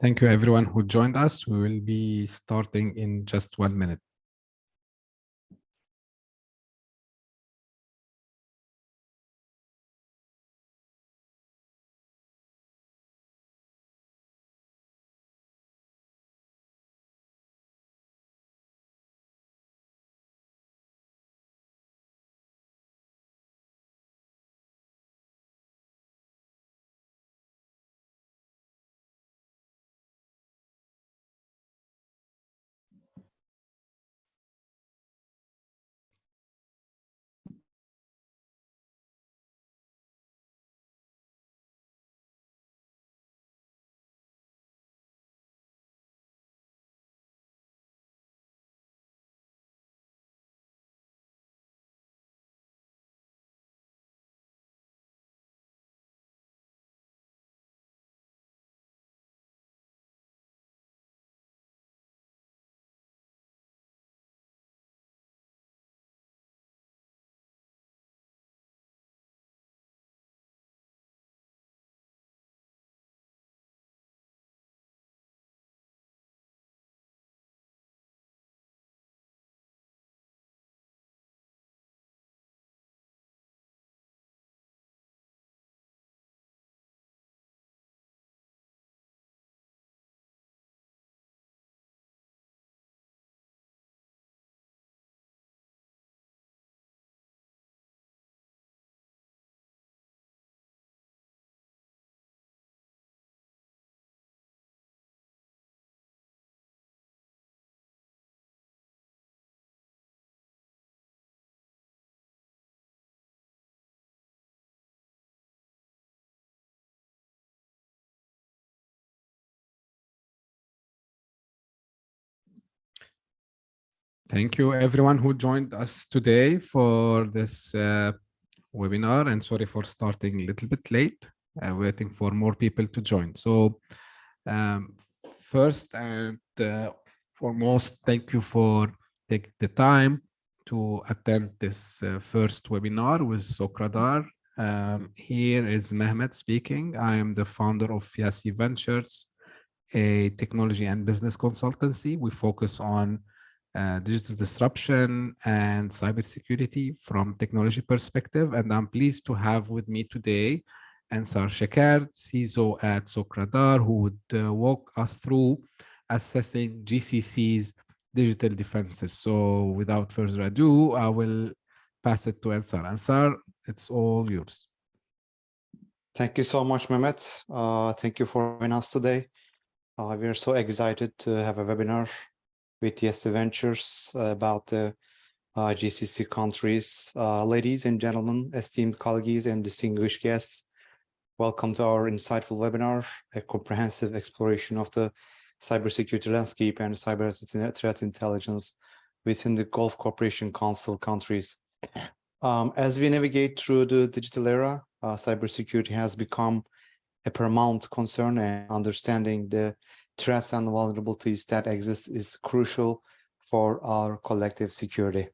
Thank you everyone who joined us. We will be starting in just 1 minute. Thank you everyone who joined us today for this webinar, and sorry for starting a little bit late, waiting for more people to join. So first and foremost, thank you for taking the time to attend this first webinar with Sokradar. Here is Mehmet speaking. I am the founder of Yasi Ventures, a technology and business consultancy. We focus on digital disruption and cybersecurity from technology perspective. And I'm pleased to have with me today Ansar Shakard, CISO at Sokradar, who would walk us through assessing GCC's digital defenses. So without further ado, I will pass it to Ansar. Ansar, it's all yours. Thank you so much, Mehmet. Thank you for having us today. We are so excited to have a webinar with Yasi Ventures about the GCC countries. Ladies and gentlemen, esteemed colleagues and distinguished guests, welcome to our insightful webinar, a comprehensive exploration of the cybersecurity landscape and cyber threat intelligence within the Gulf Cooperation Council countries. As we navigate through the digital era, cybersecurity has become a paramount concern, and understanding the threats and vulnerabilities that exist is crucial for our collective security.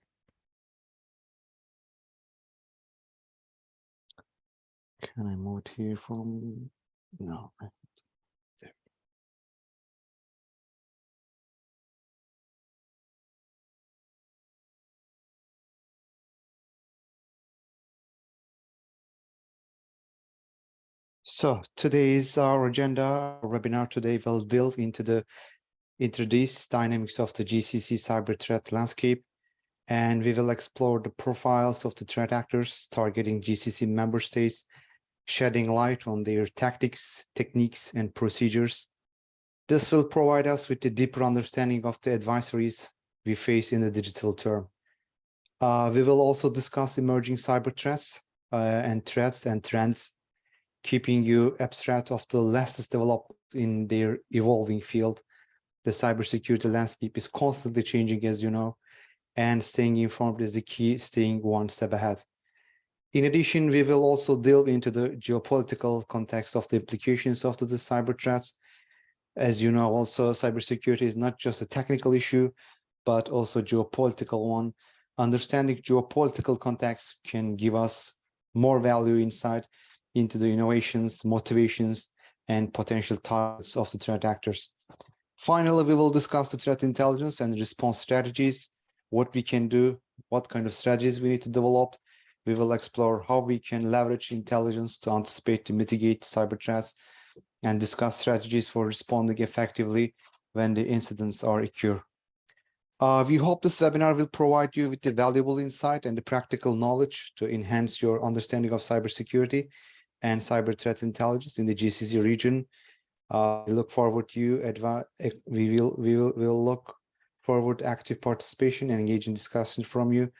Can I move it here from? No. There. So today is our agenda. Our webinar today will delve into the introduce dynamics of the GCC cyber threat landscape, and we will explore the profiles of the threat actors targeting GCC member states, shedding light on their tactics, techniques, and procedures. This will provide us with a deeper understanding of the adversaries we face in the digital term. We will also discuss emerging cyber threats and trends, keeping you abstract of the latest developments in their evolving field. The cybersecurity landscape is constantly changing, as you know, and staying informed is the key, staying one step ahead. In addition, we will also delve into the geopolitical context of the implications of the cyber threats. As you know, also, cybersecurity is not just a technical issue, but also a geopolitical one. Understanding geopolitical context can give us more value insight into the innovations, motivations, and potential targets of the threat actors. Finally, we will discuss the threat intelligence and response strategies, what we can do, what kind of strategies we need to develop. We will explore how we can leverage intelligence to anticipate and mitigate cyber threats and discuss strategies for responding effectively when the incidents are occur. We hope this webinar will provide you with the valuable insight and the practical knowledge to enhance your understanding of cybersecurity and cyber threat intelligence in the GCC region. We look forward to you. We will look forward to active participation and engaging discussion from you.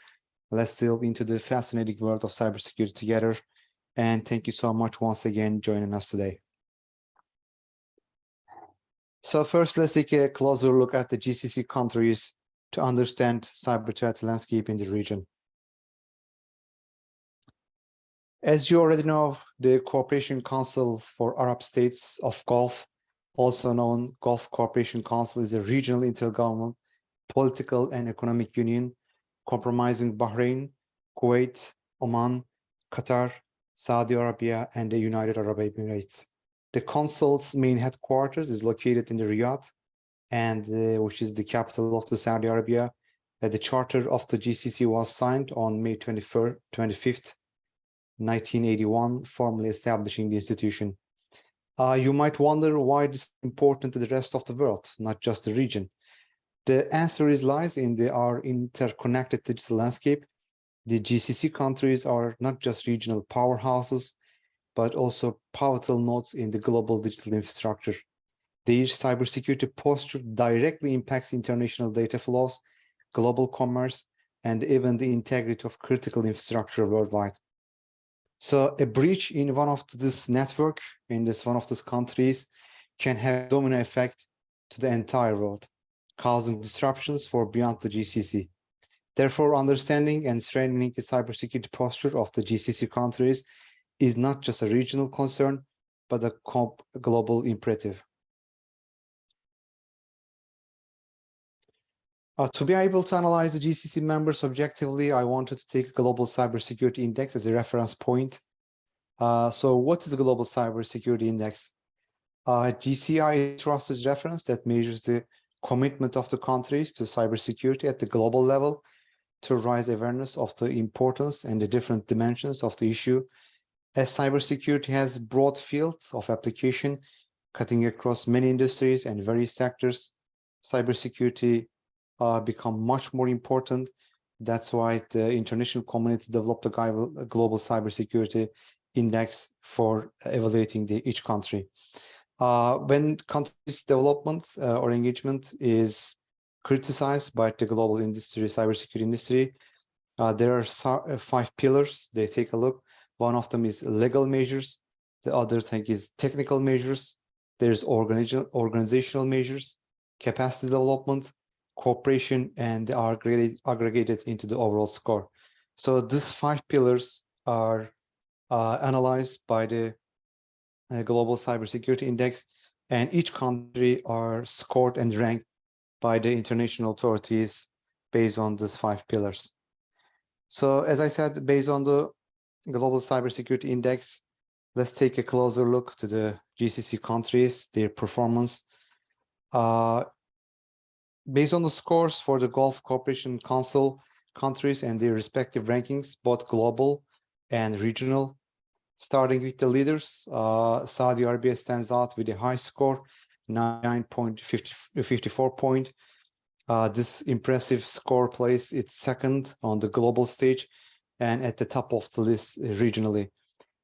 Let's delve into the fascinating world of cybersecurity together. And thank you so much once again joining us today. So first, let's take a closer look at the GCC countries to understand cyber threat landscape in the region. As you already know, the Cooperation Council for Arab States of Gulf, also known Gulf Cooperation Council, is a regional intergovernmental political and economic union comprising Bahrain, Kuwait, Oman, Qatar, Saudi Arabia, and the United Arab Emirates. The council's main headquarters is located in the Riyadh, and which is the capital of the Saudi Arabia. The charter of the GCC was signed on May 25th, 1981, formally establishing the institution. You might wonder why this is important to the rest of the world, not just the region. The answer lies in our interconnected digital landscape. The GCC countries are not just regional powerhouses, but also pivotal nodes in the global digital infrastructure. Their cybersecurity posture directly impacts international data flows, global commerce, and even the integrity of critical infrastructure worldwide. So a breach in one of this network, in one of these countries, can have a domino effect to the entire world, causing disruptions for beyond the GCC. Therefore, understanding and strengthening the cybersecurity posture of the GCC countries is not just a regional concern, but a global imperative. To be able to analyze the GCC members objectively, I wanted to take a global cybersecurity index as a reference point. So what is the global cybersecurity index? GCI is a trusted reference that measures the commitment of the countries to cybersecurity at the global level to raise awareness of the importance and the different dimensions of the issue. As cybersecurity has a broad field of application, cutting across many industries and various sectors, cybersecurity become much more important. That's why the international community developed a global cybersecurity index for evaluating each country. When countries' development or engagement is criticized by the global industry, cybersecurity industry, there are 5 pillars they take a look. One of them is legal measures. The other thing is technical measures. There's organizational measures, capacity development, cooperation, and they are aggregated into the overall score. So these 5 pillars are analyzed by the Global Cybersecurity Index, and each country are scored and ranked by the international authorities based on these 5 pillars. So as I said, based on the Global Cybersecurity Index, let's take a closer look to the GCC countries, their performance. Based on the scores for the Gulf Cooperation Council countries and their respective rankings, both global and regional, starting with the leaders, Saudi Arabia stands out with a high score, 99.54 point. This impressive score places it second on the global stage and at the top of the list regionally.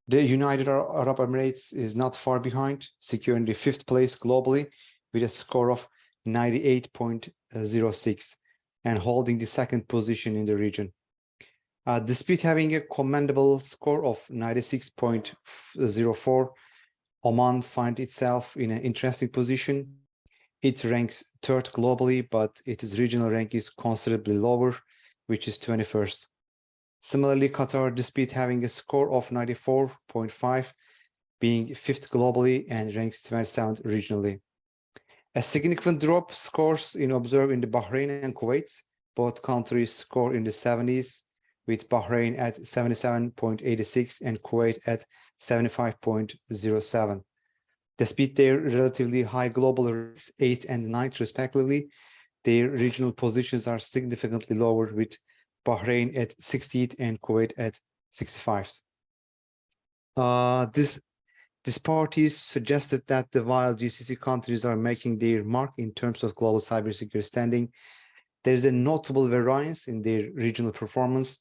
The United Arab Emirates is not far behind, securing the 5th place globally with a score of 98.06 and holding the 2nd position in the region. Despite having a commendable score of 96.04, Oman finds itself in an interesting position. It ranks 3rd globally, but its regional rank is considerably lower, which is 21st. Similarly, Qatar, despite having a score of 94.5, being 5th globally and ranks 27th regionally. A significant drop scores observed in the Bahrain and Kuwait. Both countries score in the 70s, with Bahrain at 77.86 and Kuwait at 75.07. Despite their relatively high global ranks, 8th and 9th respectively, their regional positions are significantly lower, with Bahrain at 60th and Kuwait at 65th. These parties suggested that while GCC countries are making their mark in terms of global cybersecurity standing, there is a notable variance in their regional performance.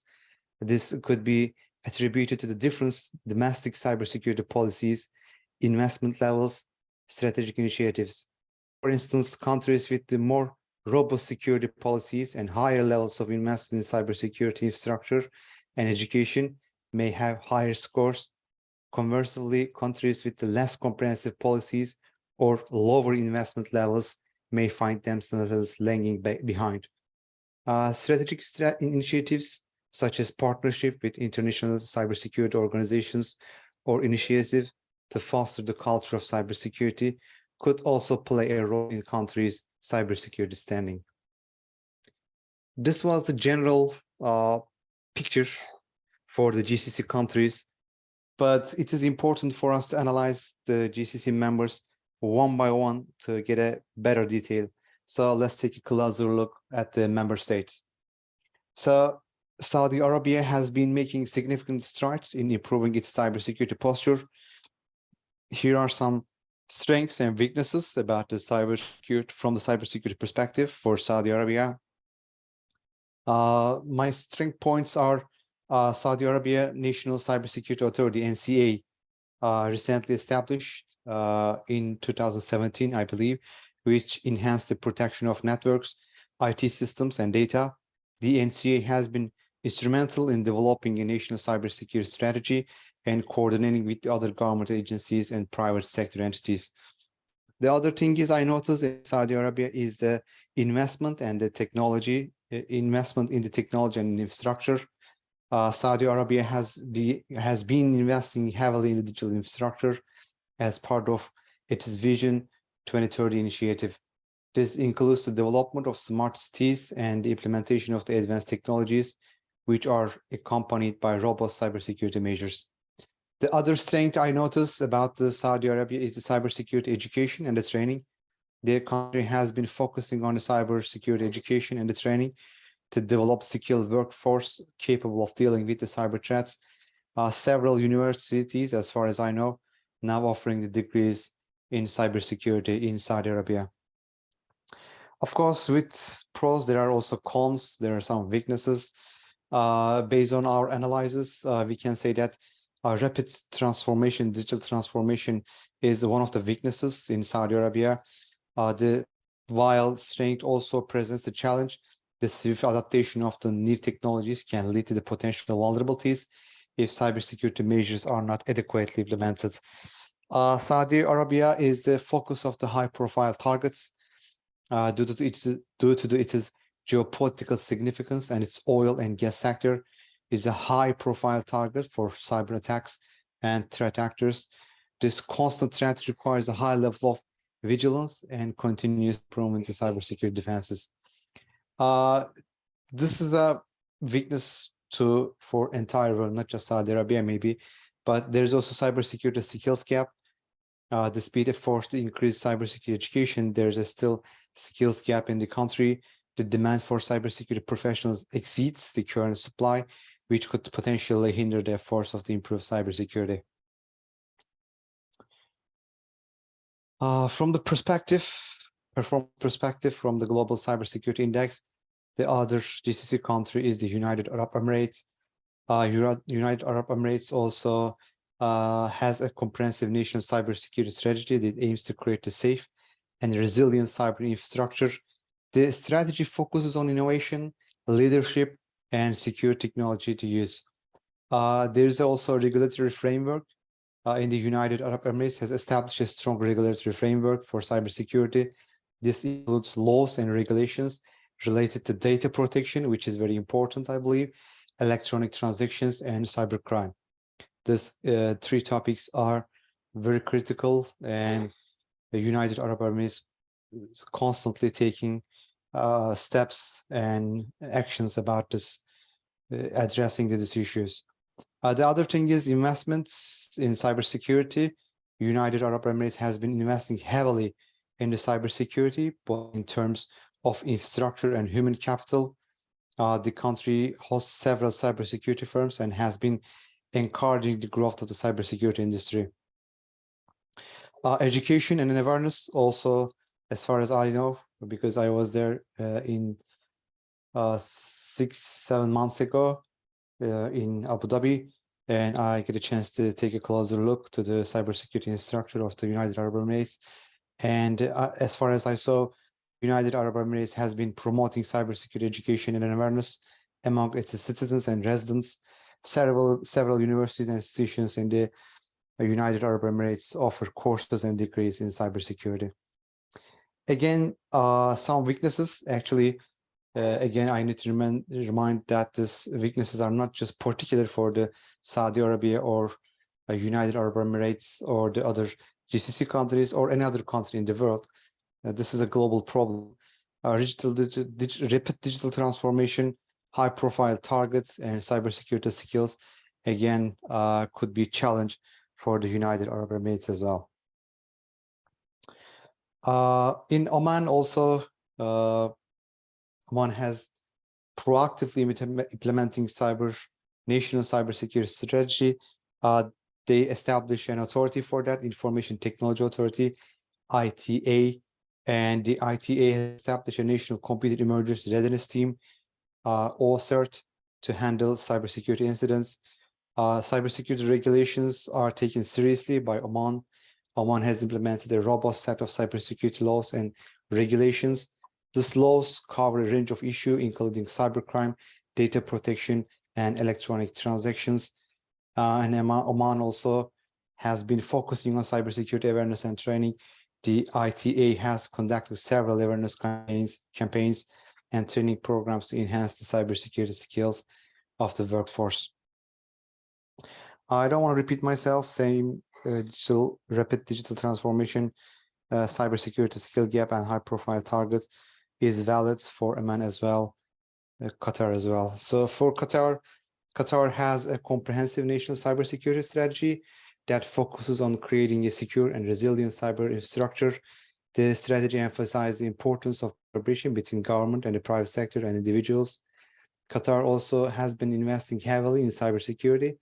This could be attributed to the different domestic cybersecurity policies, investment levels, strategic initiatives. For instance, countries with the more robust security policies and higher levels of investment in cybersecurity infrastructure and education may have higher scores. Conversely, countries with the less comprehensive policies or lower investment levels may find themselves lagging behind. Strategic initiatives such as partnership with international cybersecurity organizations or initiatives to foster the culture of cybersecurity could also play a role in countries' cybersecurity standing. This was the general picture for the GCC countries, but it is important for us to analyze the GCC members one by one to get a better detail. So let's take a closer look at the member states. So Saudi Arabia has been making significant strides in improving its cybersecurity posture. Here are some strengths and weaknesses about the cybersecurity from the cybersecurity perspective for Saudi Arabia. My strength points are Saudi Arabia National Cybersecurity Authority, NCA, recently established in 2017, I believe, which enhanced the protection of networks, IT systems, and data. The NCA has been instrumental in developing a national cybersecurity strategy and coordinating with the other government agencies and private sector entities. The other thing is I noticed in Saudi Arabia is the investment and the technology, investment in the technology and infrastructure. Saudi Arabia has been investing heavily in the digital infrastructure as part of its Vision 2030 initiative. This includes the development of smart cities and the implementation of the advanced technologies, which are accompanied by robust cybersecurity measures. The other strength I notice about the Saudi Arabia is the cybersecurity education and the training. Their country has been focusing on the cybersecurity education and the training to develop skilled workforce capable of dealing with the cyber threats. Several universities, as far as I know, now offering the degrees in cybersecurity in Saudi Arabia. Of course, with pros, there are also cons. There are some weaknesses. Based on our analysis, we can say that rapid transformation, digital transformation is one of the weaknesses in Saudi Arabia. While strength also presents the challenge, the swift adaptation of the new technologies can lead to the potential vulnerabilities if cybersecurity measures are not adequately implemented. Saudi Arabia is the focus of the high-profile targets due to its geopolitical significance, and its oil and gas sector is a high-profile target for cyber attacks and threat actors. This constant threat requires a high level of vigilance and continuous improvement in cybersecurity defenses. This is a weakness for entire world, not just Saudi Arabia maybe, but there's also cybersecurity skills gap. Despite efforts to increase cybersecurity education, there's a still skills gap in the country. The demand for cybersecurity professionals exceeds the current supply, which could potentially hinder the efforts of the improved cybersecurity. From the performance perspective from the Global Cybersecurity Index, the other GCC country is the United Arab Emirates. United Arab Emirates also has a comprehensive national cybersecurity strategy that aims to create a safe and resilient cyber infrastructure. The strategy focuses on innovation, leadership, and secure technology to use. There is also a regulatory framework in the United Arab Emirates has established a strong regulatory framework for cybersecurity. This includes laws and regulations related to data protection, which is very important, I believe, electronic transactions, and cybercrime. These three topics are very critical, and the United Arab Emirates is constantly taking steps and actions about this, addressing these issues. The other thing is investments in cybersecurity. United Arab Emirates has been investing heavily in the cybersecurity, but in terms of infrastructure and human capital. The country hosts several cybersecurity firms and has been encouraging the growth of the cybersecurity industry. Education and awareness also, as far as I know, because I was there in 6-7 months ago in Abu Dhabi, and I get a chance to take a closer look to the cybersecurity infrastructure of the United Arab Emirates. And as far as I saw, United Arab Emirates has been promoting cybersecurity education and awareness among its citizens and residents. Several universities and institutions in the United Arab Emirates offer courses and degrees in cybersecurity. Again, some weaknesses. Actually, again, I need to remind that these weaknesses are not just particular for the Saudi Arabia or United Arab Emirates or the other GCC countries or any other country in the world. This is a global problem. Rapid digital transformation, high-profile targets, and cybersecurity skills, again, could be a challenge for the United Arab Emirates as well. In Oman also, Oman has proactively implementing national cybersecurity strategy. They established an authority for that, Information Technology Authority, ITA, and the ITA has established a National Computer Emergency Readiness Team, OCERT, to handle cybersecurity incidents. Cybersecurity regulations are taken seriously by Oman. Oman has implemented a robust set of cybersecurity laws and regulations. These laws cover a range of issues, including cybercrime, data protection, and electronic transactions. And Oman also has been focusing on cybersecurity awareness and training. The ITA has conducted several awareness campaigns and training programs to enhance the cybersecurity skills of the workforce. I don't want to repeat myself, same rapid digital transformation, cybersecurity skill gap, and high-profile target is valid for Oman as well, Qatar as well. So for Qatar, Qatar has a comprehensive national cybersecurity strategy that focuses on creating a secure and resilient cyber infrastructure. The strategy emphasizes the importance of collaboration between government and the private sector and individuals. Qatar also has been investing heavily in cybersecurity.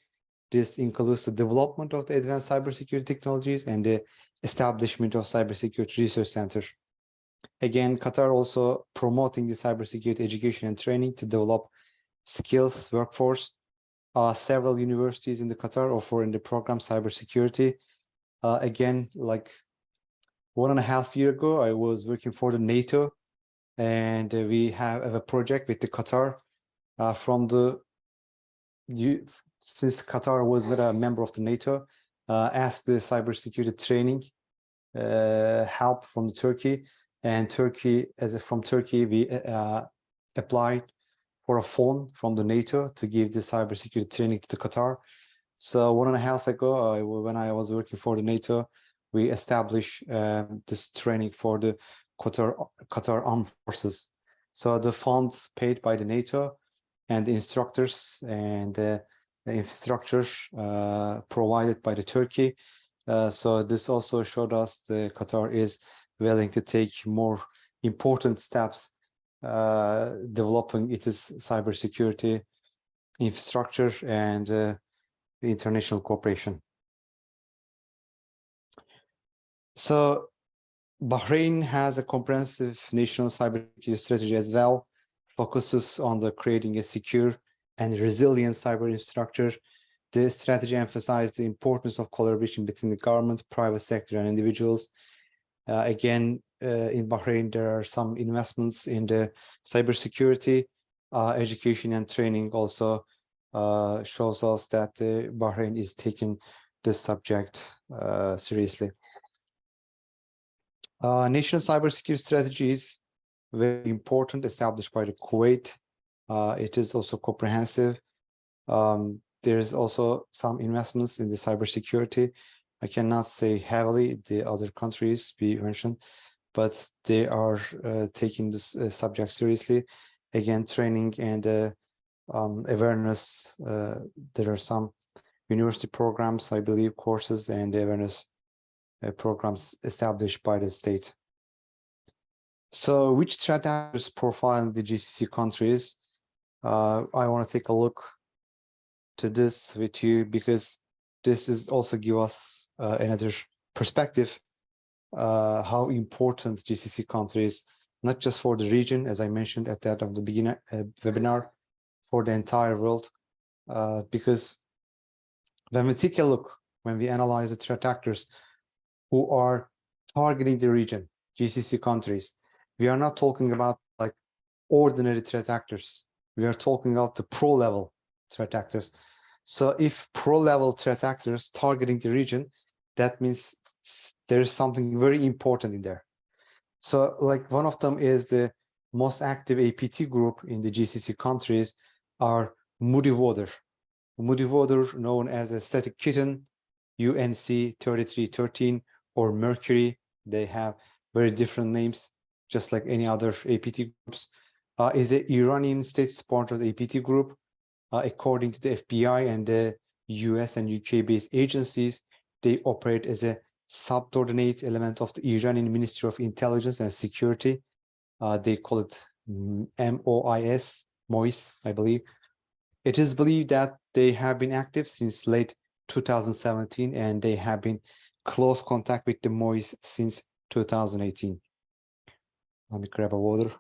This includes the development of the advanced cybersecurity technologies and the establishment of cybersecurity research centers. Again, Qatar also promoting the cybersecurity education and training to develop skills workforce. Several universities in the Qatar offer in the program cybersecurity. Again, like 1.5 years ago, I was working for the NATO, and we have a project with the Qatar since Qatar was not a member of the NATO, asked the cybersecurity training help from Turkey, and from Turkey we applied for a phone from the NATO to give the cybersecurity training to the Qatar. So 1.5 ago, when I was working for the NATO, we established this training for the Qatar Armed Forces. So the funds paid by the NATO and the instructors and the infrastructure provided by the Turkey. So this also showed us that Qatar is willing to take more important steps developing its cybersecurity infrastructure and the international cooperation. So Bahrain has a comprehensive national cybersecurity strategy as well, focuses on creating a secure and resilient cyber infrastructure. The strategy emphasized the importance of collaboration between the government, private sector, and individuals. Again, in Bahrain, there are some investments in the cybersecurity, education and training also shows us that Bahrain is taking this subject seriously. National cybersecurity strategy is very important, established by the Kuwait. It is also comprehensive. There's also some investments in the cybersecurity. I cannot say heavily the other countries we mentioned, but they are taking this subject seriously. Again, training and awareness. There are some university programs, I believe, courses and awareness programs established by the state. So which threat actors profile the GCC countries? I want to take a look to this with you because this is also give us another perspective how important GCC countries, not just for the region, as I mentioned at the end of the webinar, for the entire world, because when we take a look, when we analyze the threat actors who are targeting the region, GCC countries, we are not talking about like ordinary threat actors. We are talking about the pro-level threat actors. So if pro-level threat actors targeting the region, that means there is something very important in there. So like one of them is the most active APT group in the GCC countries are Moody Water. Moody Water, known as a static kitten, UNC 3313, or Mercury. They have very different names, just like any other APT groups. Is an Iranian state-sponsored APT group. According to the FBI and the US and UK-based agencies, they operate as a subordinate element of the Iranian Ministry of Intelligence and Security. They call it MOIS, I believe. It is believed that they have been active since late 2017, and they have been close contact with the MOIS since 2018. Let me grab a water.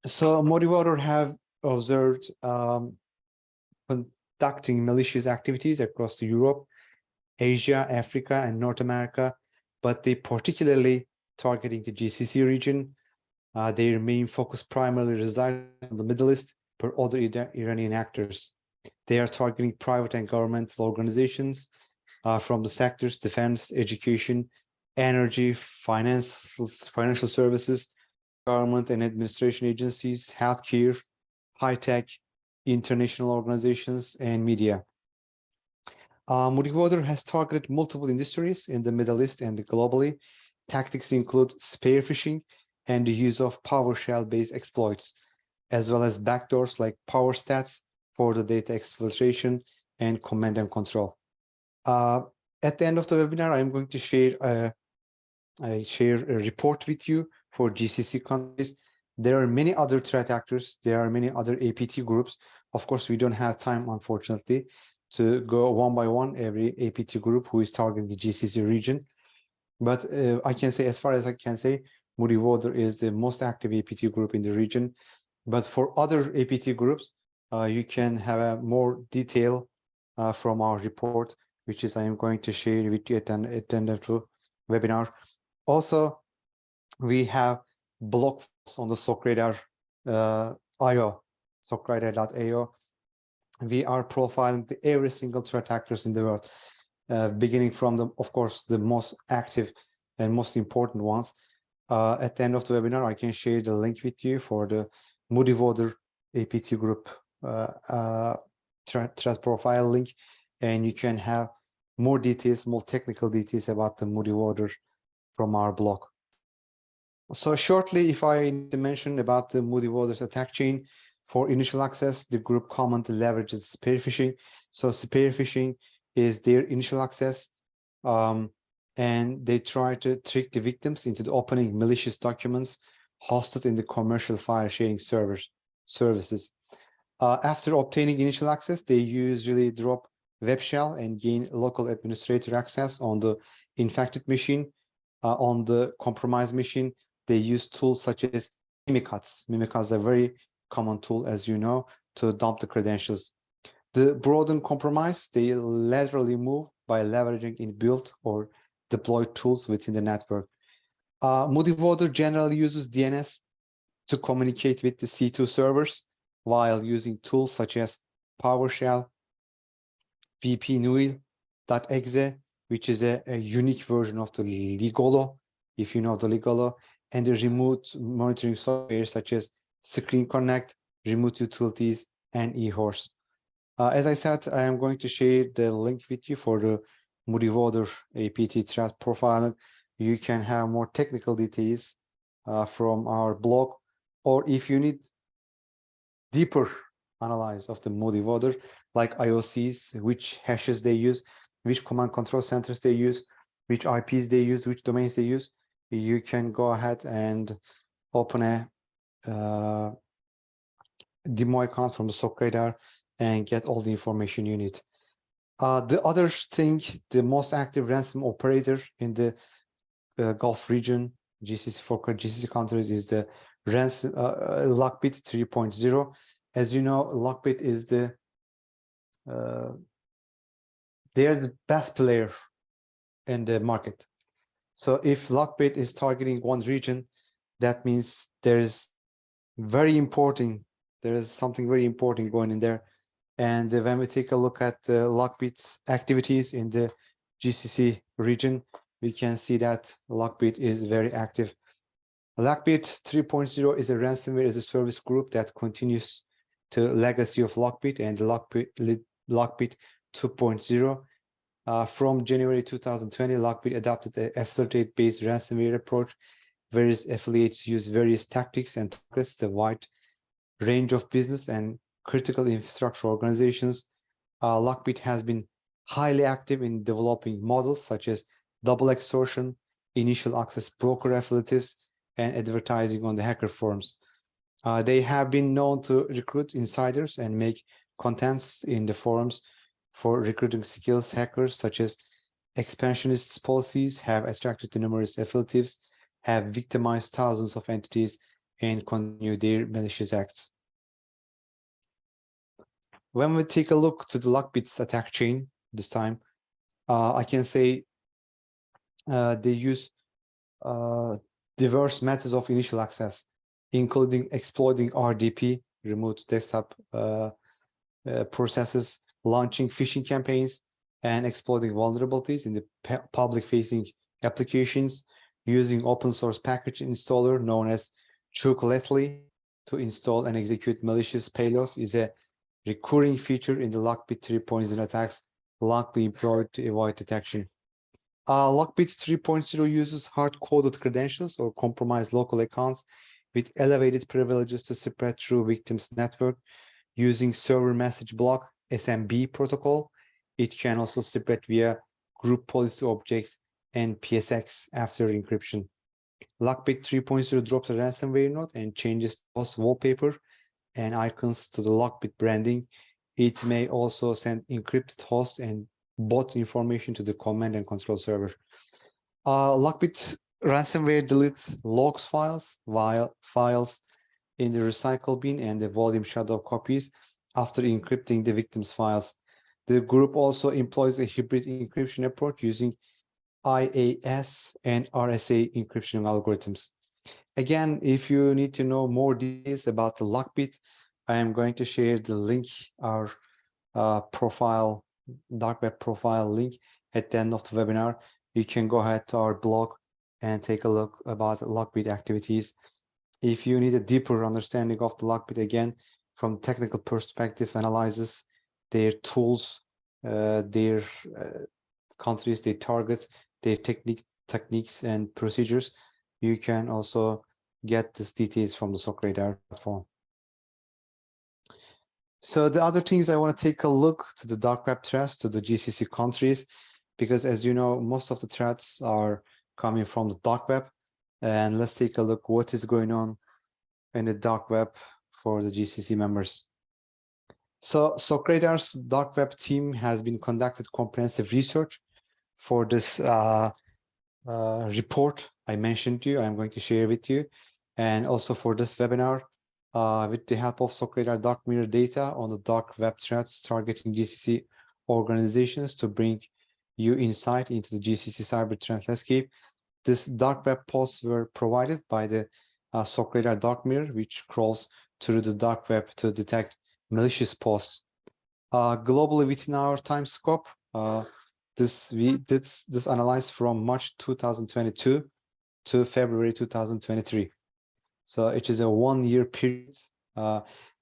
So Moody Water have observed conducting malicious activities across Europe, Asia, Africa, and North America, but they particularly targeting the GCC region. Their main focus primarily resides on the Middle East per other Iranian actors. They are targeting private and governmental organizations from the sectors defense, education, energy, financial services, government and administration agencies, healthcare, high-tech, international organizations, and media. Moody Water has targeted multiple industries in the Middle East and globally. Tactics include spear phishing and the use of PowerShell-based exploits, as well as backdoors like PowerStats for the data exfiltration and command and control. At the end of the webinar, I'm going to share a report with you for GCC countries. There are many other threat actors. There are many other APT groups. Of course, we don't have time, unfortunately, to go one by one every APT group who is targeting the GCC region. But I can say, as far as I can say, Moody Water is the most active APT group in the region. But for other APT groups, you can have a more detail from our report, which is I am going to share with you at the end of the webinar. Also, we have blog posts on the SOCRadar.io, SOCRadar.io. We are profiling every single threat actors in the world, beginning from the, of course, the most active and most important ones. At the end of the webinar, I can share the link with you for the Moody Water APT group threat profile link, and you can have more details, more technical details about the Moody Water from our blog. So shortly, if I mention about the Moody Water's attack chain, for initial access, the group commonly leverages spear phishing. So spear phishing is their initial access, and they try to trick the victims into opening malicious documents hosted in the commercial file sharing services. After obtaining initial access, they usually drop web shell and gain local administrator access on the infected machine. On the compromised machine, they use tools such as Mimikatz. Mimikatz is a very common tool, as you know, to dump the credentials. The broaden compromise, they laterally move by leveraging inbuilt or deployed tools within the network. Moody Water generally uses DNS to communicate with the C2 servers while using tools such as PowerShell, vpnuil.exe, which is a unique version of the Ligolo, if you know the Ligolo, and the remote monitoring software such as Screen Connect, Remote Utilities, and eHorse. As I said, I am going to share the link with you for the Moody Water APT threat profile. You can have more technical details from our blog, or if you need deeper analysis of the Moody Water, like IOCs, which hashes they use, which command control centers they use, which IPs they use, which domains they use, you can go ahead and open a demo account from the SOC Radar and get all the information you need. The other thing, the most active ransom operator in the Gulf region, GCC for GCC countries, is the ransom Lockbit 3.0. As you know, Lockbit is they're the best player in the market. So if Lockbit is targeting one region, that means there is something very important going in there. And when we take a look at Lockbit's activities in the GCC region, we can see that Lockbit is very active. Lockbit 3.0 is a ransomware as a service group that continues the legacy of Lockbit and Lockbit 2.0. From January 2020, Lockbit adopted the affiliate-based ransomware approach, where its affiliates use various tactics and targets the wide range of business and critical infrastructure organizations. Lockbit has been highly active in developing models such as double extortion, initial access broker affiliatives, and advertising on the hacker forums. They have been known to recruit insiders and make contents in the forums for recruiting skills. Hackers such as expansionist policies have attracted numerous affiliatives, have victimized thousands of entities, and continue their malicious acts. When we take a look to the Lockbit's attack chain this time, I can say they use diverse methods of initial access, including exploiting RDP, remote desktop processes, launching phishing campaigns, and exploiting vulnerabilities in the public-facing applications, using open source package installer known as Chocolately to install and execute malicious payloads is a recurring feature in the Lockbit 3.0 attacks, likely employed to avoid detection. Lockbit 3.0 uses hard-coded credentials or compromised local accounts with elevated privileges to spread through victims' network using server message block SMB protocol. It can also spread via group policy objects and PSX after encryption. Lockbit 3.0 drops a ransomware note and changes host wallpaper and icons to the Lockbit branding. It may also send encrypted host and bot information to the command and control server. Lockbit ransomware deletes logs files in the recycle bin and the volume shadow copies after encrypting the victim's files. The group also employs a hybrid encryption approach using IAS and RSA encryption algorithms. Again, if you need to know more details about the Lockbit, I am going to share the link, our profile, dark web profile link at the end of the webinar. You can go ahead to our blog and take a look about Lockbit activities. If you need a deeper understanding of the Lockbit, again, from technical perspective, analyzes their tools, their countries, their targets, their techniques and procedures, you can also get these details from the SOC Radar platform. So the other things I want to take a look to the dark web threats to the GCC countries, because as you know, most of the threats are coming from the dark web. And let's take a look what is going on in the dark web for the GCC members. So SOC Radar's dark web team has been conducted comprehensive research for this report I mentioned to you. I'm going to share with you, and also for this webinar, with the help of SOC Radar dark mirror data on the dark web threats targeting GCC organizations to bring you insight into the GCC cyber threat landscape. This dark web posts were provided by the SOC Radar dark mirror, which crawls through the dark web to detect malicious posts. Globally, within our time scope, we did this analysis from March 2022 to February 2023. So it is a 1 year period,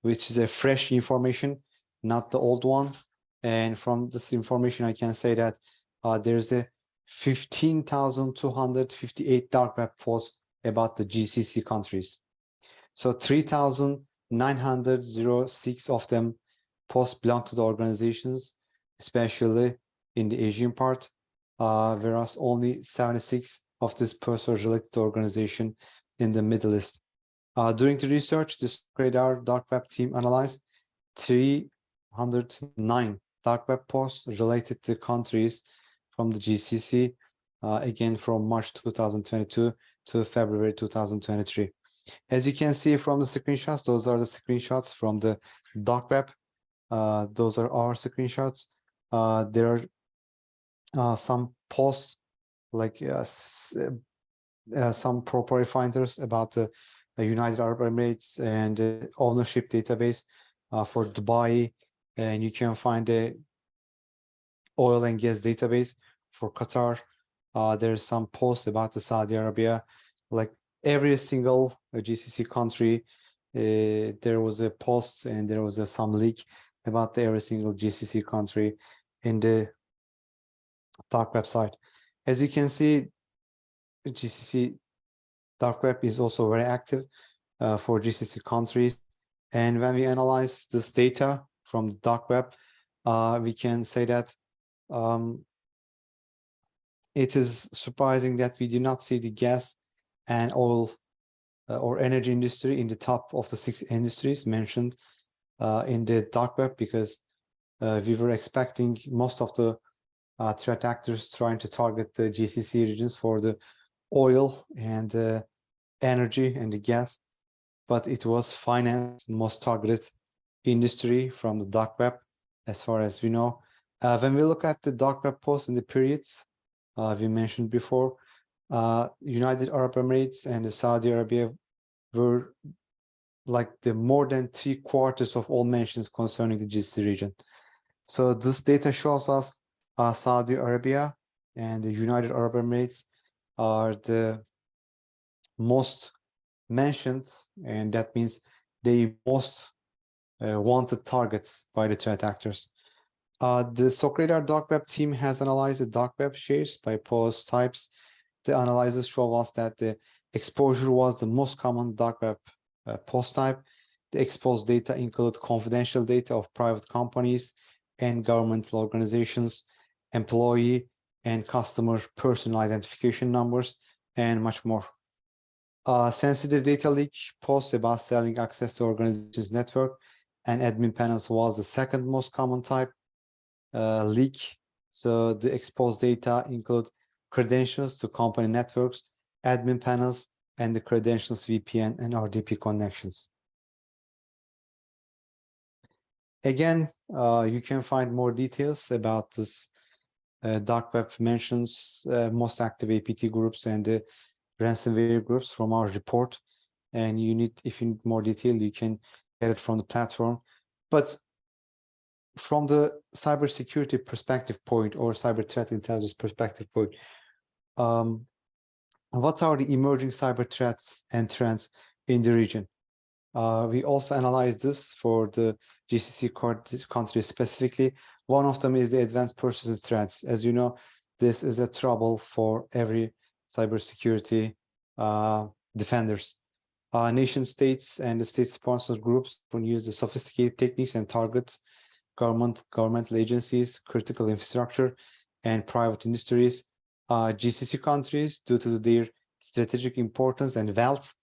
which is a fresh information, not the old one. And from this information, I can say that there's a 15,258 dark web posts about the GCC countries. So 3,906 of them posts belong to the organizations, especially in the Asian part, whereas only 76 of this person related to organization in the Middle East. During the research, this radar dark web team analyzed 309 dark web posts related to countries from the GCC, again from March 2022 to February 2023. As you can see from the screenshots, those are the screenshots from the dark web. Those are our screenshots. There are some posts like some proprietary finders about the United Arab Emirates and ownership database for Dubai, and you can find the oil and gas database for Qatar. There's some posts about the Saudi Arabia, like every single GCC country. There was a post and there was some leak about every single GCC country in the dark website. As you can see, GCC dark web is also very active for GCC countries. And when we analyze this data from the dark web, we can say that it is surprising that we do not see the gas and oil or energy industry in the top of the 6 industries mentioned in the dark web, because we were expecting most of the threat actors trying to target the GCC regions for the oil and the energy and the gas, but it was finance most targeted industry from the dark web, as far as we know. When we look at the dark web posts in the periods we mentioned before, United Arab Emirates and the Saudi Arabia were like the more than 3/4 of all mentions concerning the GCC region. So this data shows us Saudi Arabia and the United Arab Emirates are the most mentioned, and that means they most wanted targets by the threat actors. The Socradar dark web team has analyzed the dark web shares by post types. The analysis show us that the exposure was the most common dark web post type. The exposed data include confidential data of private companies and governmental organizations, employee and customer personal identification numbers, and much more. Sensitive data leak posts about selling access to organizations network and admin panels was the second most common type leak. So the exposed data include credentials to company networks, admin panels, and the credentials VPN and RDP connections. Again, you can find more details about this dark web mentions, most active APT groups and the ransomware groups from our report. And if you need more detail, you can get it from the platform. But from the cybersecurity perspective point or cyber threat intelligence perspective point, what are the emerging cyber threats and trends in the region? We also analyzed this for the GCC countries specifically. One of them is the advanced persistent threats. As you know, this is a trouble for every cybersecurity defenders. Nation states and the state-sponsored groups often use the sophisticated techniques and targets governmental agencies, critical infrastructure, and private industries. GCC countries, due to their strategic importance and wealth,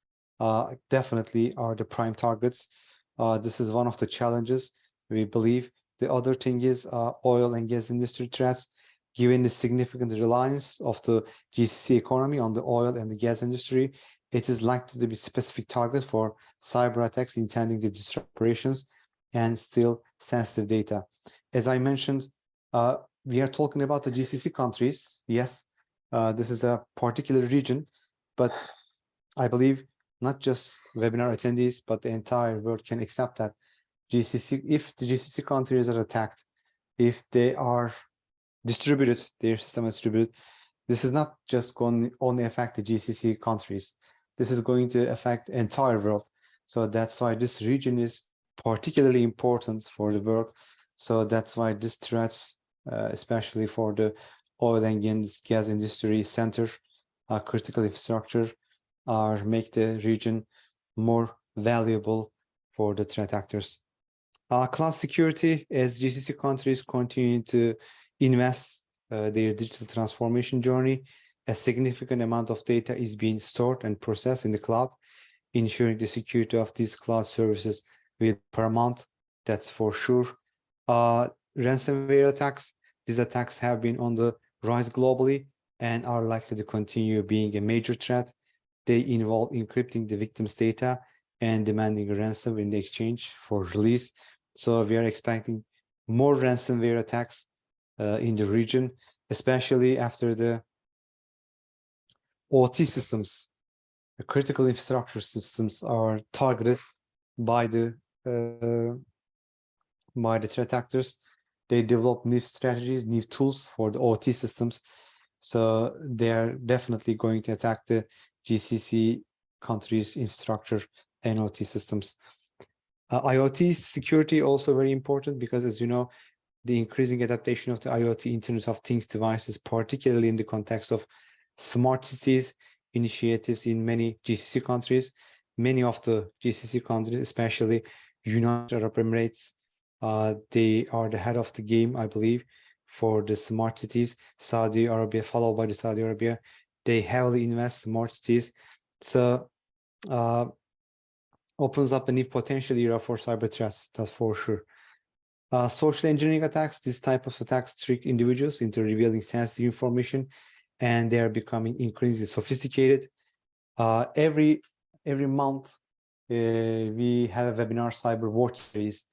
definitely are the prime targets. This is one of the challenges, we believe. The other thing is oil and gas industry threats. Given the significant reliance of the GCC economy on the oil and the gas industry, it is likely to be a specific target for cyber attacks intending to disrupt operations and steal sensitive data. As I mentioned, we are talking about the GCC countries. Yes, this is a particular region, but I believe not just webinar attendees, but the entire world can accept that GCC, if the GCC countries are attacked, if they are distributed, their system is distributed, this is not just going to only affect the GCC countries. This is going to affect the entire world. So that's why this region is particularly important for the world. So that's why these threats, especially for the oil and gas industry center, critical infrastructure, make the region more valuable for the threat actors. Cloud security, as GCC countries continue to invest their digital transformation journey. A significant amount of data is being stored and processed in the cloud. Ensuring the security of these cloud services will be paramount, that's for sure. Ransomware attacks, these attacks have been on the rise globally and are likely to continue being a major threat. They involve encrypting the victim's data and demanding a ransom in exchange for release. So we are expecting more ransomware attacks in the region, especially after the OT systems, the critical infrastructure systems are targeted by the threat actors. They develop new strategies, new tools for the OT systems. So they are definitely going to attack the GCC countries' infrastructure and OT systems. IoT security also very important because, as you know, the increasing adaptation of the IoT Internet of Things devices, particularly in the context of smart cities initiatives in many GCC countries. Many of the GCC countries, especially United Arab Emirates, they are the head of the game, I believe, for the smart cities. Saudi Arabia, followed by the Saudi Arabia, they heavily invest in smart cities. So opens up a new potential era for cyber threats, that's for sure. Social engineering attacks, this type of attacks trick individuals into revealing sensitive information, and they are becoming increasingly sophisticated. Every month, we have a webinar cyber watch series.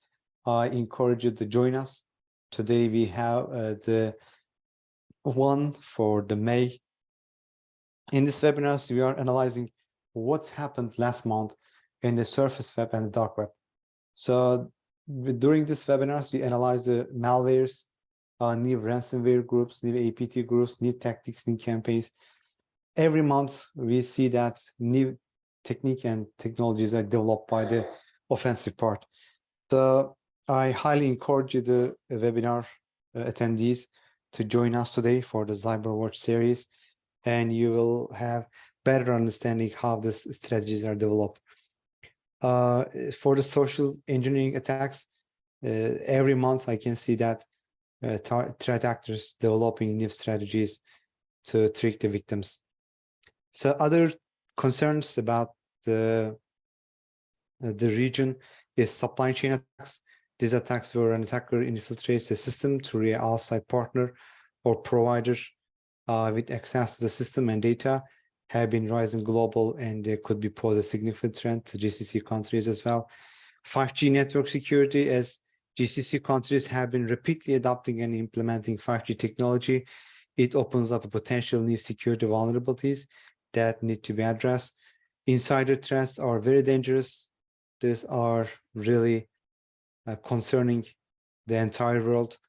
I encourage you to join us. Today we have the one for the May. In this webinar, we are analyzing what happened last month in the surface web and the dark web. So during this webinars, we analyze the malwares, new ransomware groups, new APT groups, new tactics, new campaigns. Every month, we see that new technique and technologies are developed by the offensive part. So I highly encourage you, the webinar attendees, to join us today for the CyberWatch series, and you will have better understanding how these strategies are developed. For the social engineering attacks, every month I can see that threat actors developing new strategies to trick the victims. So other concerns about the region is supply chain attacks. These attacks where an attacker infiltrates the system through an outside partner or provider with access to the system and data have been rising global, and they could be pose a significant threat to GCC countries as well. 5G network security, as GCC countries have been repeatedly adopting and implementing 5G technology, it opens up a potential new security vulnerabilities that need to be addressed. Insider threats are very dangerous. These are really concerning the entire world.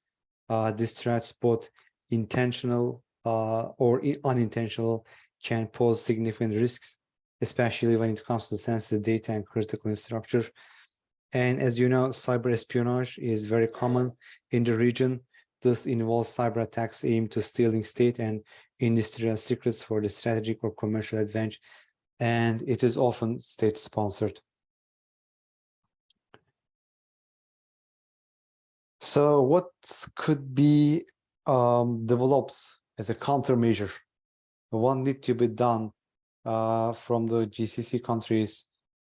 These threats, both intentional or unintentional, can pose significant risks, especially when it comes to sensitive data and critical infrastructure. And as you know, cyber espionage is very common in the region. This involves cyber attacks aimed to stealing state and industrial secrets for the strategic or commercial advantage, and it is often state-sponsored. So what could be developed as a countermeasure? What needs to be done from the GCC countries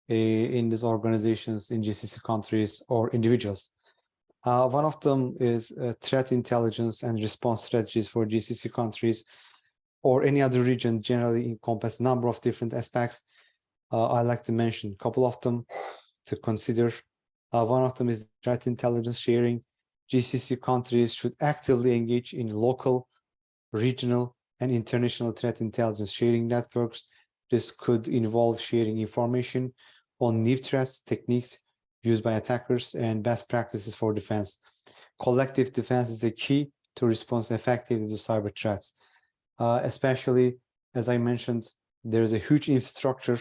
in these organizations in GCC countries or individuals? One of them is threat intelligence and response strategies for GCC countries or any other region generally encompass a number of different aspects. I like to mention a couple of them to consider. One of them is threat intelligence sharing. GCC countries should actively engage in local, regional, and international threat intelligence sharing networks. This could involve sharing information on new threats, techniques used by attackers, and best practices for defense. Collective defense is the key to respond effectively to cyber threats. Especially, as I mentioned, there is a huge infrastructure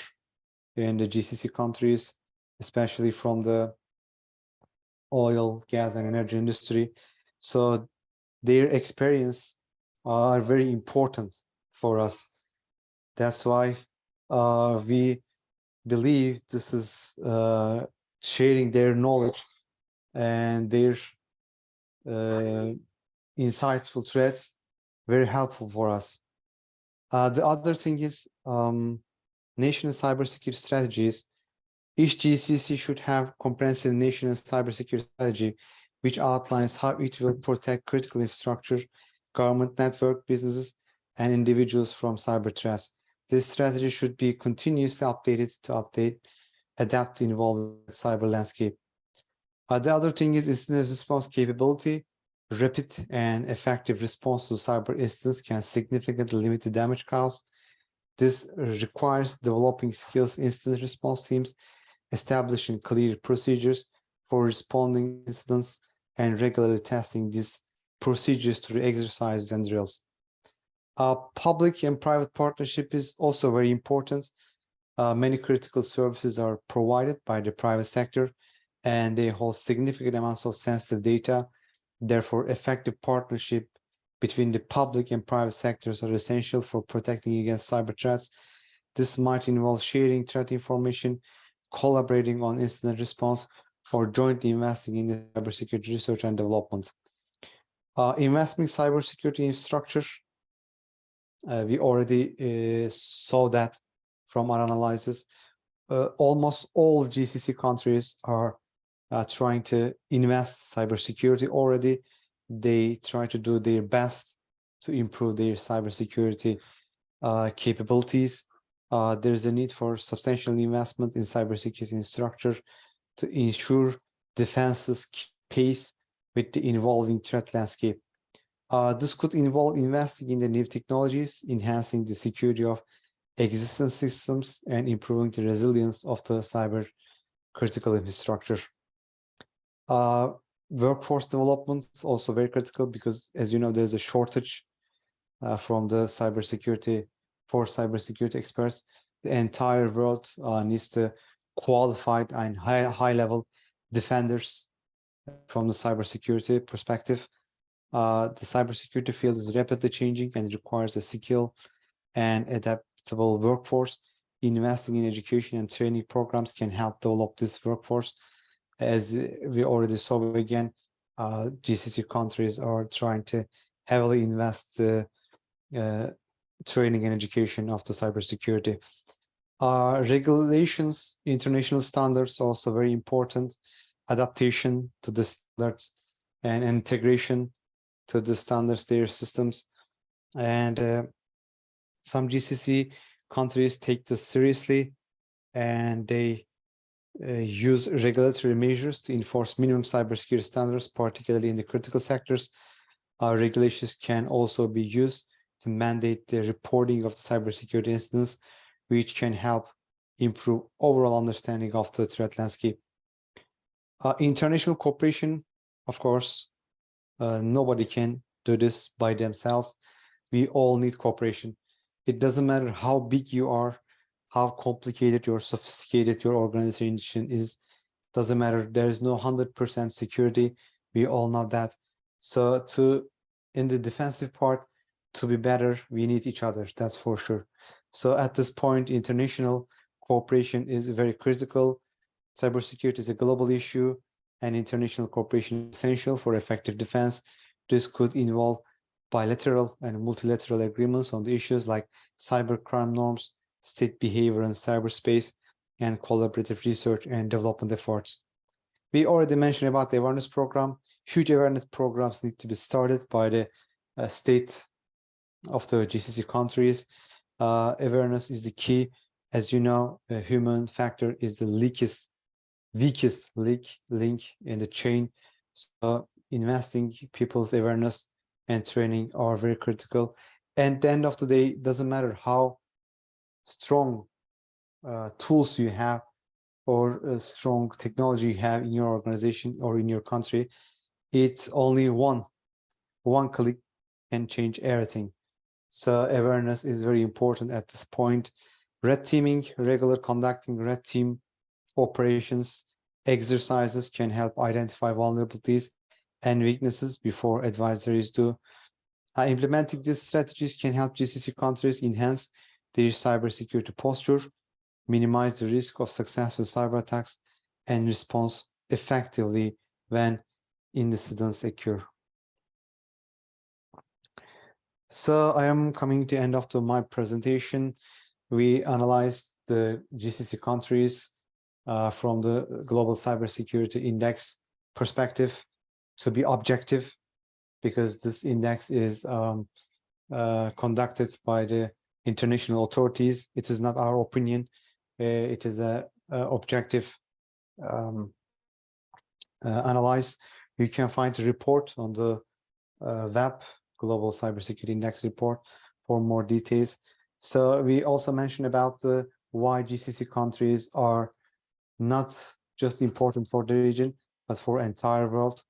in the GCC countries, especially from the oil, gas, and energy industry. So their experience are very important for us. That's why we believe this is sharing their knowledge and their insightful threats, very helpful for us. The other thing is national cybersecurity strategies. Each GCC should have comprehensive national cybersecurity strategy, which outlines how it will protect critical infrastructure, government network, businesses, and individuals from cyber threats. This strategy should be continuously updated to adapt to evolving cyber landscape. The other thing is incident response capability. Rapid and effective response to cyber incidents can significantly limit the damage caused. This requires developing skills incident response teams, establishing clear procedures for responding incidents, and regularly testing these procedures through exercises and drills. Public and private partnership is also very important. Many critical services are provided by the private sector, and they hold significant amounts of sensitive data. Therefore, effective partnership between the public and private sectors are essential for protecting against cyber threats. This might involve sharing threat information, collaborating on incident response, or jointly investing in the cybersecurity research and development. Investing in cybersecurity infrastructure, we already saw that from our analysis. Almost all GCC countries are trying to invest cybersecurity already. They try to do their best to improve their cybersecurity capabilities. There's a need for substantial investment in cybersecurity infrastructure to ensure defenses keep pace with the evolving threat landscape. This could involve investing in the new technologies, enhancing the security of existing systems, and improving the resilience of the cyber critical infrastructure. Workforce development is also very critical because, as you know, there's a shortage from the cybersecurity experts. The entire world needs to qualified and high-level defenders from the cybersecurity perspective. The cybersecurity field is rapidly changing and it requires a skilled and adaptable workforce. Investing in education and training programs can help develop this workforce. As we already saw again, GCC countries are trying to heavily invest training and education of the cybersecurity. Regulations, international standards also very important. Adaptation to the standards and integration to the standards, their systems. And some GCC countries take this seriously, and they use regulatory measures to enforce minimum cybersecurity standards, particularly in the critical sectors. Regulations can also be used to mandate the reporting of the cybersecurity incidents, which can help improve overall understanding of the threat landscape. International cooperation, of course, nobody can do this by themselves. We all need cooperation. It doesn't matter how big you are, how complicated or sophisticated your organization is. Doesn't matter. There is no 100% security. We all know that. So in the defensive part, to be better, we need each other. That's for sure. So at this point, international cooperation is very critical. Cybersecurity is a global issue, and international cooperation is essential for effective defense. This could involve bilateral and multilateral agreements on the issues like cybercrime norms, state behavior in cyberspace, and collaborative research and development efforts. We already mentioned about the awareness program. Huge awareness programs need to be started by the state of the GCC countries. Awareness is the key. As you know, the human factor is the weakest link in the chain. So investing people's awareness and training are very critical. And at the end of the day, it doesn't matter how strong tools you have or strong technology you have in your organization or in your country. It's only one click can change everything. So awareness is very important at this point. Red teaming, conducting red team operations, exercises can help identify vulnerabilities and weaknesses before advisories do. Implementing these strategies can help GCC countries enhance their cybersecurity posture, minimize the risk of successful cyber attacks, and respond effectively when incidents occur. So I am coming to the end of my presentation. We analyzed the GCC countries from the Global Cybersecurity Index perspective to be objective, because this index is conducted by the international authorities. It is not our opinion. It is a objective analyze. You can find a report on the web, Global Cybersecurity Index report, for more details. So we also mentioned about why GCC countries are not just important for the region, but for entire world.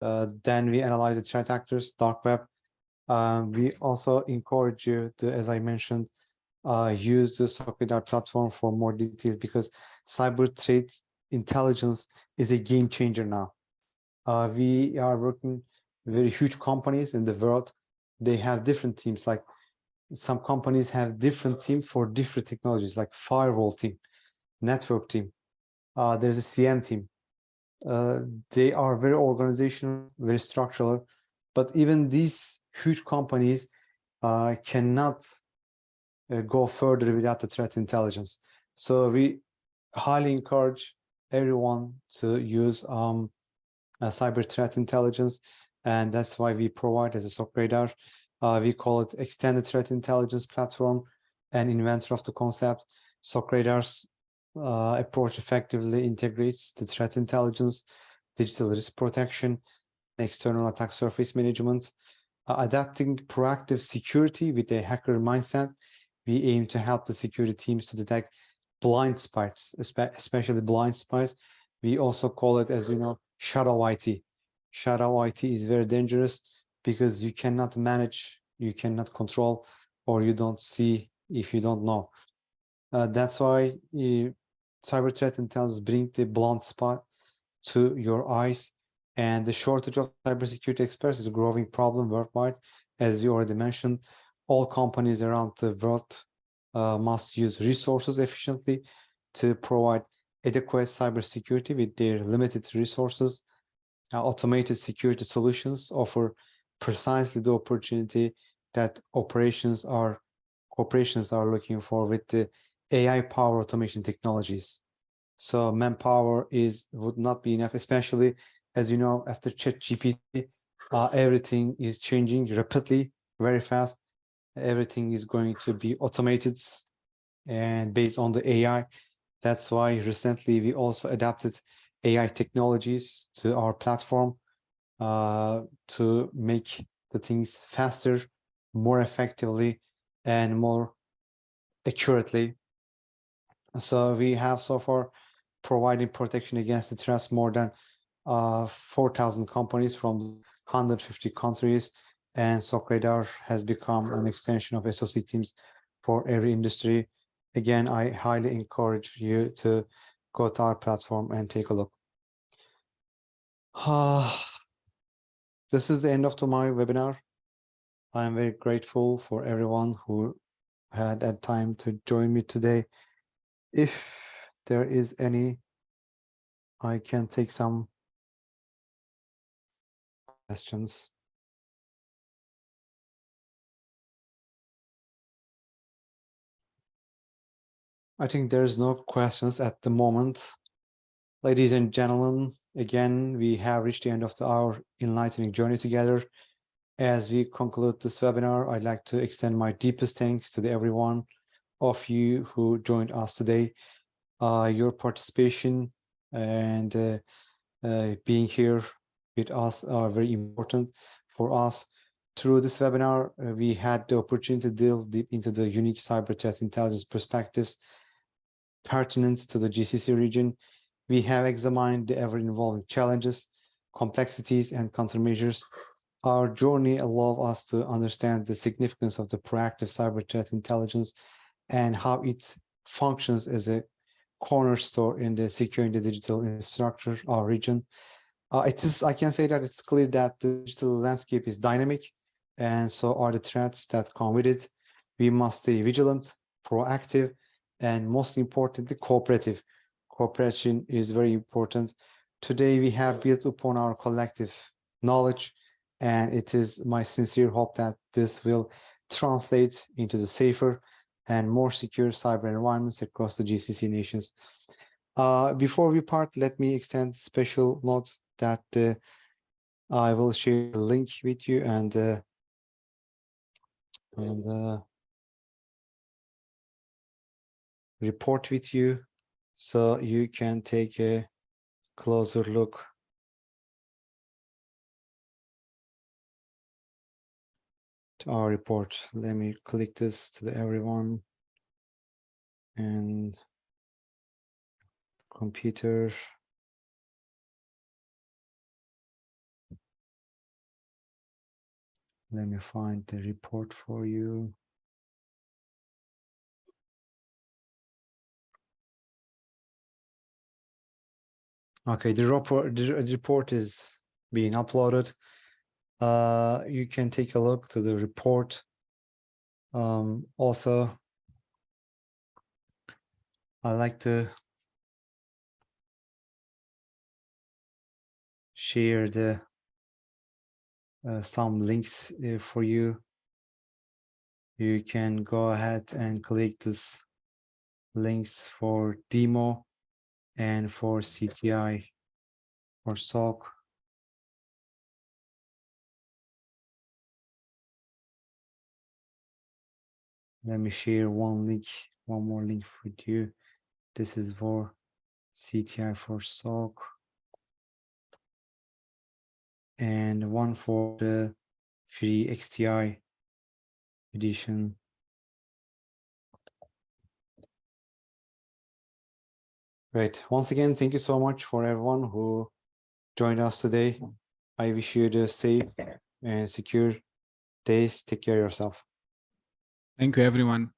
Then we analyze the threat actors, dark web. We also encourage you to, as I mentioned, use the Socradar platform for more details, because cyber threat intelligence is a game changer now. We are working with very huge companies in the world. They have different teams, like some companies have different teams for different technologies, like firewall team, network team. There's a CM team. They are very organizational, very structural, but even these huge companies cannot go further without the threat intelligence. So we highly encourage everyone to use cyber threat intelligence, and that's why we provide as a SOC radar. We call it extended threat intelligence platform, and inventor of the concept. SOC radar's approach effectively integrates the threat intelligence, digital risk protection, external attack surface management, adapting proactive security with a hacker mindset. We aim to help the security teams to detect blind spots, especially blind spots. We also call it, as you know, shadow IT. Shadow IT is very dangerous because you cannot manage, you cannot control, or you don't see if you don't know. That's why cyber threat intelligence brings the blind spot to your eyes. And the shortage of cybersecurity experts is a growing problem worldwide. As we already mentioned, all companies around the world must use resources efficiently to provide adequate cybersecurity with their limited resources. Automated security solutions offer precisely the opportunity that corporations are looking for with the AI power automation technologies. So manpower would not be enough, especially, as you know, after ChatGPT, everything is changing rapidly, very fast. Everything is going to be automated and based on the AI. That's why recently we also adapted AI technologies to our platform to make the things faster, more effectively, and more accurately. So we have so far provided protection against the threats more than 4,000 companies from 150 countries, and SOC Radar has become an extension of SOC teams for every industry. Again, I highly encourage you to go to our platform and take a look. This is the end of my webinar. I am very grateful for everyone who had that time to join me today. If there is any, I can take some questions. I think there's no questions at the moment. Ladies and gentlemen, again, we have reached the end of our enlightening journey together. As we conclude this webinar, I'd like to extend my deepest thanks to everyone of you who joined us today. Your participation and being here with us are very important for us. Through this webinar, we had the opportunity to delve deep into the unique cyber threat intelligence perspectives pertinent to the GCC region. We have examined the ever-evolving challenges, complexities, and countermeasures. Our journey allows us to understand the significance of the proactive cyber threat intelligence and how it functions as a cornerstone in the securing the digital infrastructure our region. I can say that it's clear that the digital landscape is dynamic, and so are the threats that come with it. We must stay vigilant, proactive, and most importantly, cooperative. Cooperation is very important. Today, we have built upon our collective knowledge And it is my sincere hope that this will translate into the safer and more secure cyber environments across the GCC nations. Before we part, let me extend special notes that I will share a link with you and report with you so you can take a closer look. To our report. Let me click this to everyone and computer. Let me find the report for you. Okay, the report is being uploaded. You can take a look to the report. Also, I like to share the some links for you. You can go ahead and click this links for demo and for CTI or SOC. Let me share one more link with you. This is for CTI for SOC and one for the free XTI edition. Great. Once again, thank you so much for everyone who joined us today. I wish you the safe and secure days. Take care of yourself. Thank you, everyone.